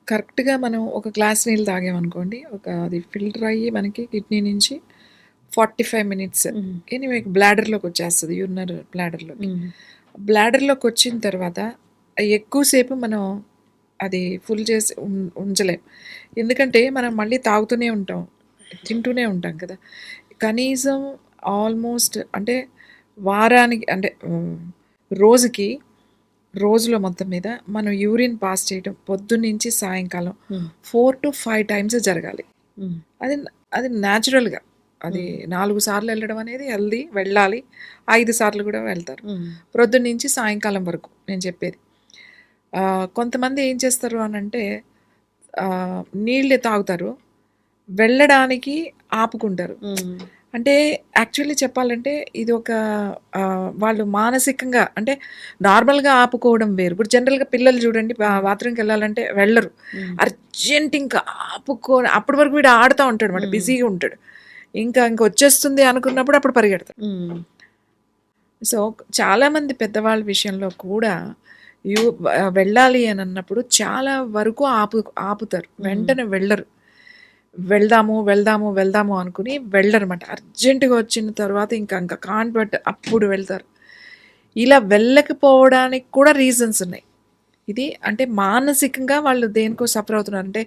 కరెక్ట్‌గా మనం ఒక గ్లాస్ నీళ్ళు తాగామనుకోండి, అది ఫిల్టర్ అయ్యి మనకి కిడ్నీ నుంచి 45 మినిట్స్ హ్మ్. ఎనీవే బ్లాడర్‌లోకొచ్చేస్తది. యూరినరీ బ్లాడర్‌లోకి. హ్మ్. బ్లాడర్‌లోకొచ్చిన తర్వాత ఎక్కువ సేపు మనం అది ఫుల్ చేసి ఉంచలేం. ఎందుకంటే మనం మళ్ళీ తాగుతూనే ఉంటాం. తింటూనే ఉంటాం కదా! కనీసం ఆల్మోస్ట్ అంటే వారానికి అంటే రోజుకి రోజులో మొత్తం మీద మనం యూరిన్ పాస్ చేయటం పొద్దున్నుంచి సాయంకాలం హ్మ్. 4-5 టైమ్స్ జరగాలి. హ్మ్. అది అది న్యాచురల్‌గా. అది హ్మ్. 4 సార్లు ఎళ్ళడం అనేది హెల్తీ. వెళ్ళాలి. 5 సార్లు గూడా వెళ్తారు. హ్మ్. ప్రొద్దున్నుంచి సాయంకాలం వరకు నేను చెప్పేది. కొంతమంది ఏం చేస్తారు అనంటే నీళ్ళే తాగుతారు. వెళ్ళడానికి ఆపుకుంటారు. హ్మ్. అంటే యాక్చువల్లీ చెప్పాలంటే ఇదొక వాళ్ళు మానసికంగా అంటే నార్మల్‌గా ఆపుకోవడం వేరు. ఇప్పుడు జనరల్‌గా పిల్లలు చూడండి బాత్రూమ్‌కెళ్ళాలంటే వెళ్ళరు. హ్మ్. అర్జెంట్ ఇంకా ఆపుకొని అప్పటి వరకు వీడు ఆడుతా ఉంటాడనమాట. హ్మ్. బిజీగా ఉంటాడు. ఇంకొచ్చేస్తుంది అనుకున్నప్పుడు అప్పుడు పరిగెడతాడు. హ్మ్. సో, చాలామంది పెద్దవాళ్ళ విషయంలో కూడా యు వెళ్ళాలి అనన్నప్పుడు చాలా వరకు ఆపుతారు. హ్మ్. వెంటనే వెళ్ళరు. వెళ్దాము, వెళ్దాము, వెళ్దాము అనుకుని వెళ్ళరనమాట. అర్జెంట్‌గా వచ్చిన తర్వాత ఇంక కాన్ బట్ అప్పుడు వెళ్తారు. ఇలా వెళ్ళకపోవడానికి కూడా రీజన్స్ ఉన్నాయి. ఇది అంటే మానసికంగా వాళ్ళు దేనికో సఫర్ అవుతున్నారు. అంటే